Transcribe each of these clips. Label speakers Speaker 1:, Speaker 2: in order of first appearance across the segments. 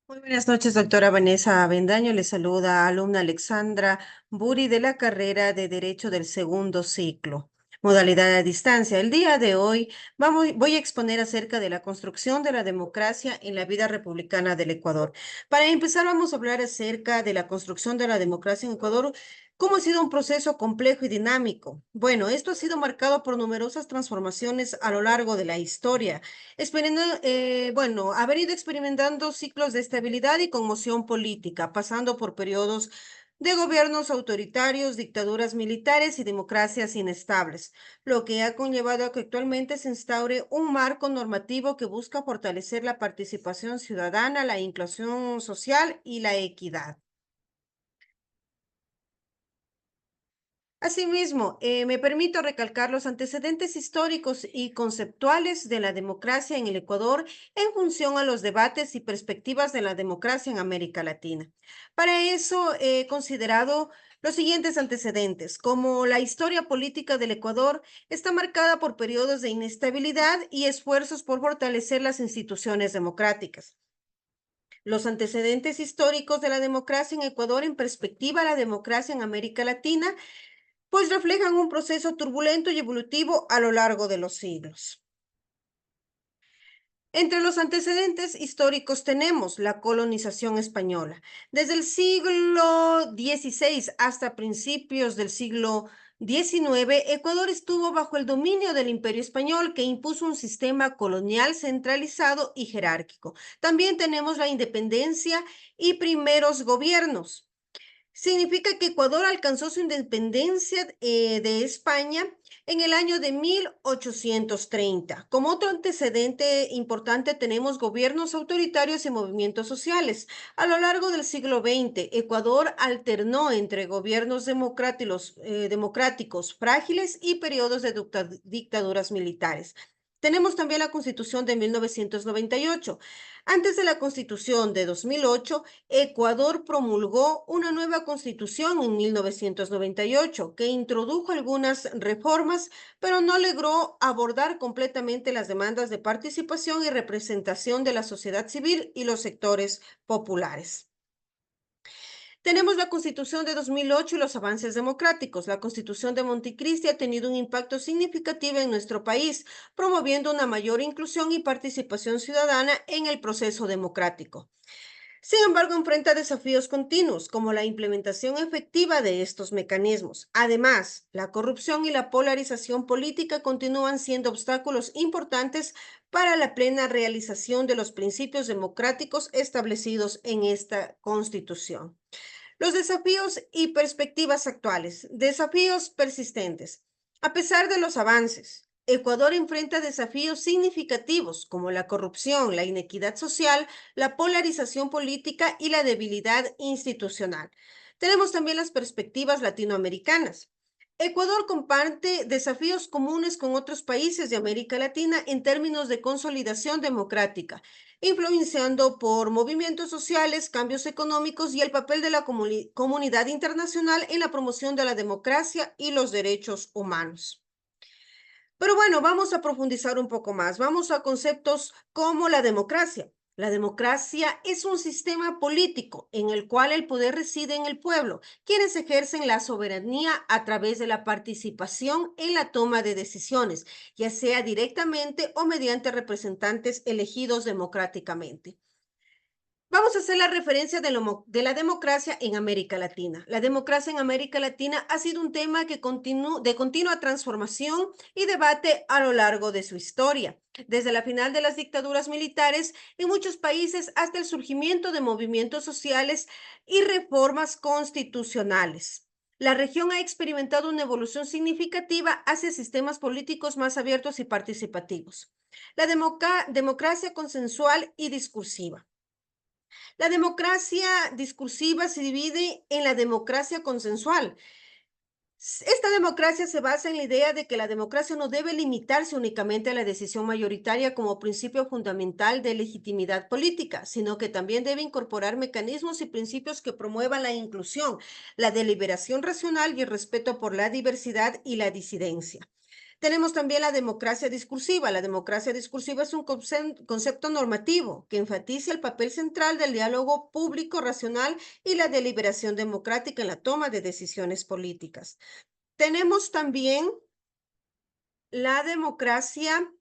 Speaker 1: Muy buenas noches, doctora Vanessa Avendaño. Le saluda alumna Alexandra Buri de la carrera de Derecho del segundo ciclo, modalidad a distancia. El día de hoy voy a exponer acerca de la construcción de la democracia en la vida republicana del Ecuador. Para empezar, vamos a hablar acerca de la construcción de la democracia en Ecuador. ¿Cómo ha sido un proceso complejo y dinámico? Bueno, esto ha sido marcado por numerosas transformaciones a lo largo de la historia haber ido experimentando ciclos de estabilidad y conmoción política, pasando por periodos de gobiernos autoritarios, dictaduras militares y democracias inestables, lo que ha conllevado a que actualmente se instaure un marco normativo que busca fortalecer la participación ciudadana, la inclusión social y la equidad. Asimismo, me permito recalcar los antecedentes históricos y conceptuales de la democracia en el Ecuador en función a los debates y perspectivas de la democracia en América Latina. Para eso he considerado los siguientes antecedentes, como la historia política del Ecuador está marcada por periodos de inestabilidad y esfuerzos por fortalecer las instituciones democráticas. Los antecedentes históricos de la democracia en Ecuador en perspectiva a la democracia en América Latina pues reflejan un proceso turbulento y evolutivo a lo largo de los siglos. Entre los antecedentes históricos tenemos la colonización española. Desde el siglo XVI hasta principios del siglo XIX, Ecuador estuvo bajo el dominio del Imperio Español, que impuso un sistema colonial centralizado y jerárquico. También tenemos la independencia y primeros gobiernos. Significa que Ecuador alcanzó su independencia de España en el año de 1830. Como otro antecedente importante tenemos gobiernos autoritarios y movimientos sociales. A lo largo del siglo XX, Ecuador alternó entre gobiernos democráticos frágiles y periodos de dictaduras militares. Tenemos también la Constitución de 1998. Antes de la Constitución de 2008, Ecuador promulgó una nueva constitución en 1998 que introdujo algunas reformas, pero no logró abordar completamente las demandas de participación y representación de la sociedad civil y los sectores populares. Tenemos la Constitución de 2008 y los avances democráticos. La Constitución de Montecristi ha tenido un impacto significativo en nuestro país, promoviendo una mayor inclusión y participación ciudadana en el proceso democrático. Sin embargo, enfrenta desafíos continuos, como la implementación efectiva de estos mecanismos. Además, la corrupción y la polarización política continúan siendo obstáculos importantes para la plena realización de los principios democráticos establecidos en esta Constitución. Los desafíos y perspectivas actuales. Desafíos persistentes. A pesar de los avances, Ecuador enfrenta desafíos significativos como la corrupción, la inequidad social, la polarización política y la debilidad institucional. Tenemos también las perspectivas latinoamericanas. Ecuador comparte desafíos comunes con otros países de América Latina en términos de consolidación democrática, influenciando por movimientos sociales, cambios económicos y el papel de la comunidad internacional en la promoción de la democracia y los derechos humanos. Pero bueno, vamos a profundizar un poco más. Vamos a conceptos como la democracia. La democracia es un sistema político en el cual el poder reside en el pueblo, quienes ejercen la soberanía a través de la participación en la toma de decisiones, ya sea directamente o mediante representantes elegidos democráticamente. Vamos a hacer la referencia de la democracia en América Latina. La democracia en América Latina ha sido un tema de continua transformación y debate a lo largo de su historia, desde la final de las dictaduras militares en muchos países hasta el surgimiento de movimientos sociales y reformas constitucionales. La región ha experimentado una evolución significativa hacia sistemas políticos más abiertos y participativos. La democracia consensual y discursiva. La democracia discursiva se divide en la democracia consensual. Esta democracia se basa en la idea de que la democracia no debe limitarse únicamente a la decisión mayoritaria como principio fundamental de legitimidad política, sino que también debe incorporar mecanismos y principios que promuevan la inclusión, la deliberación racional y el respeto por la diversidad y la disidencia. Tenemos también la democracia discursiva. La democracia discursiva es un concepto normativo que enfatiza el papel central del diálogo público racional y la deliberación democrática en la toma de decisiones políticas. Tenemos también la democracia,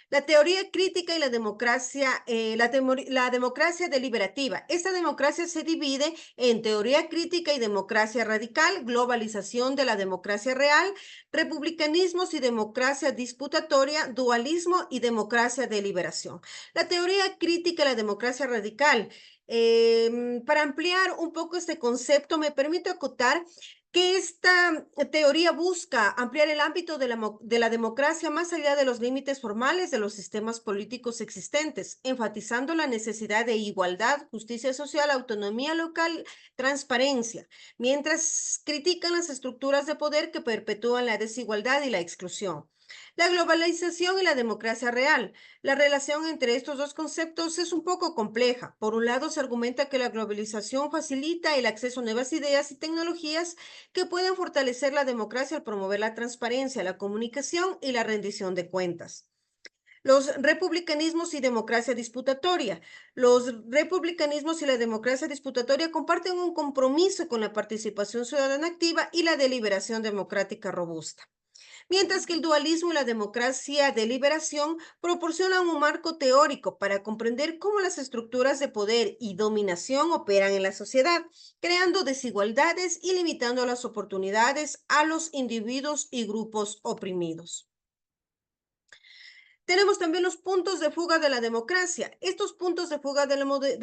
Speaker 1: la teoría crítica y la democracia, la democracia deliberativa. Esta democracia se divide en teoría crítica y democracia radical, globalización de la democracia real, republicanismos y democracia disputatoria, dualismo y democracia deliberación. La teoría crítica y la democracia radical. Para ampliar un poco este concepto, me permito acotar que esta teoría busca ampliar el ámbito de la democracia más allá de los límites formales de los sistemas políticos existentes, enfatizando la necesidad de igualdad, justicia social, autonomía local, transparencia, mientras critican las estructuras de poder que perpetúan la desigualdad y la exclusión. La globalización y la democracia real. La relación entre estos dos conceptos es un poco compleja. Por un lado, se argumenta que la globalización facilita el acceso a nuevas ideas y tecnologías que pueden fortalecer la democracia al promover la transparencia, la comunicación y la rendición de cuentas. Los republicanismos y democracia disputatoria. Los republicanismos y la democracia disputatoria comparten un compromiso con la participación ciudadana activa y la deliberación democrática robusta. Mientras que el dualismo y la democracia de liberación proporcionan un marco teórico para comprender cómo las estructuras de poder y dominación operan en la sociedad, creando desigualdades y limitando las oportunidades a los individuos y grupos oprimidos. Tenemos también los puntos de fuga de la democracia. Estos puntos de fuga de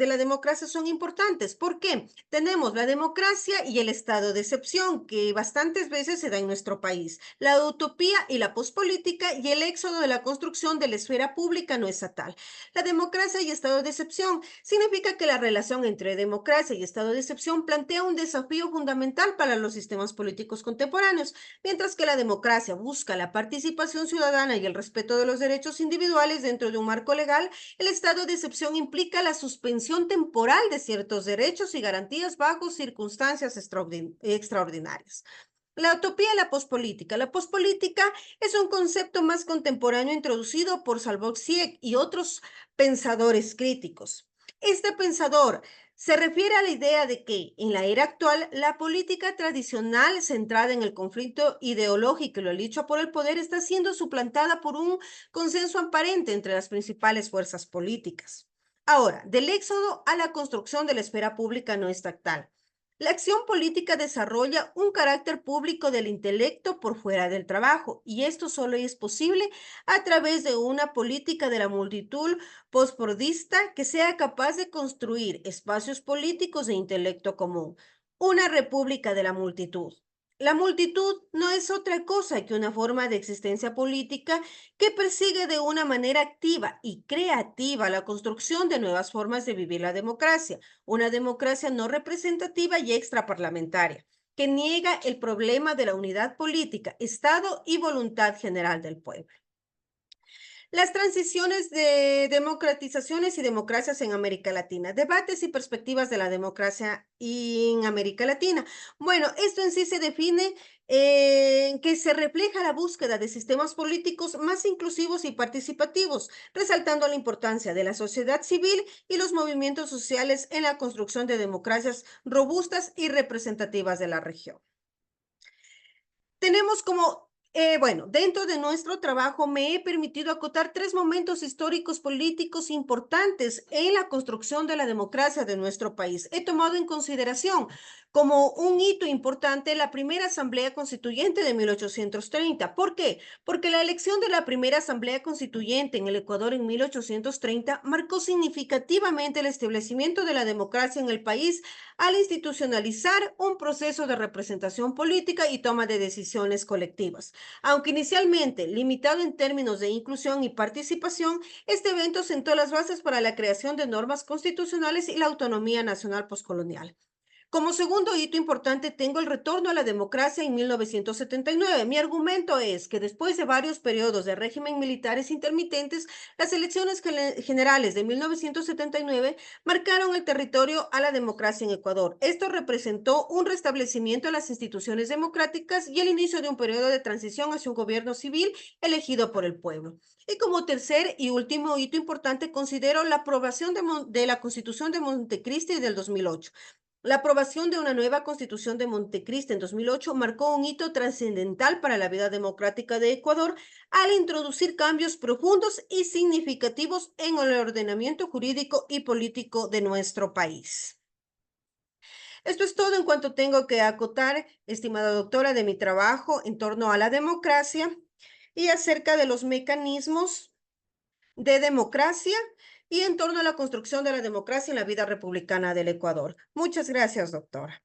Speaker 1: la democracia son importantes. ¿Por qué? Tenemos la democracia y el estado de excepción, que bastantes veces se da en nuestro país, la utopía y la pospolítica y el éxodo de la construcción de la esfera pública no estatal. La democracia y estado de excepción significa que la relación entre democracia y estado de excepción plantea un desafío fundamental para los sistemas políticos contemporáneos, mientras que la democracia busca la participación ciudadana y el respeto de los derechos individuales dentro de un marco legal. El estado de excepción implica la suspensión temporal de ciertos derechos y garantías bajo circunstancias extraordinarias. La utopía y la pospolítica. La pospolítica es un concepto más contemporáneo introducido por Salvador Zieck y otros pensadores críticos. Este pensador se refiere a la idea de que en la era actual la política tradicional centrada en el conflicto ideológico y la lucha por el poder está siendo suplantada por un consenso aparente entre las principales fuerzas políticas. Ahora, del éxodo a la construcción de la esfera pública no estatal. La acción política desarrolla un carácter público del intelecto por fuera del trabajo, y esto solo es posible a través de una política de la multitud postprodista que sea capaz de construir espacios políticos de intelecto común, una república de la multitud. La multitud no es otra cosa que una forma de existencia política que persigue de una manera activa y creativa la construcción de nuevas formas de vivir la democracia, una democracia no representativa y extraparlamentaria, que niega el problema de la unidad política, Estado y voluntad general del pueblo. Las transiciones de democratizaciones y democracias en América Latina. Debates y perspectivas de la democracia en América Latina. Bueno, esto en sí se define que se refleja la búsqueda de sistemas políticos más inclusivos y participativos, resaltando la importancia de la sociedad civil y los movimientos sociales en la construcción de democracias robustas y representativas de la región. Tenemos bueno, dentro de nuestro trabajo me he permitido acotar 3 momentos históricos políticos importantes en la construcción de la democracia de nuestro país. He tomado en consideración como un hito importante la primera Asamblea Constituyente de 1830. ¿Por qué? Porque la elección de la primera Asamblea Constituyente en el Ecuador en 1830 marcó significativamente el establecimiento de la democracia en el país al institucionalizar un proceso de representación política y toma de decisiones colectivas. Aunque inicialmente limitado en términos de inclusión y participación, este evento sentó las bases para la creación de normas constitucionales y la autonomía nacional poscolonial. Como segundo hito importante, tengo el retorno a la democracia en 1979. Mi argumento es que después de varios periodos de régimen militares intermitentes, las elecciones generales de 1979 marcaron el territorio a la democracia en Ecuador. Esto representó un restablecimiento de las instituciones democráticas y el inicio de un periodo de transición hacia un gobierno civil elegido por el pueblo. Y como tercer y último hito importante, considero la aprobación de la Constitución de Montecristi del 2008. La aprobación de una nueva Constitución de Montecristi en 2008 marcó un hito trascendental para la vida democrática de Ecuador al introducir cambios profundos y significativos en el ordenamiento jurídico y político de nuestro país. Esto es todo en cuanto tengo que acotar, estimada doctora, de mi trabajo en torno a la democracia y acerca de los mecanismos de democracia y en torno a la construcción de la democracia en la vida republicana del Ecuador. Muchas gracias, doctora.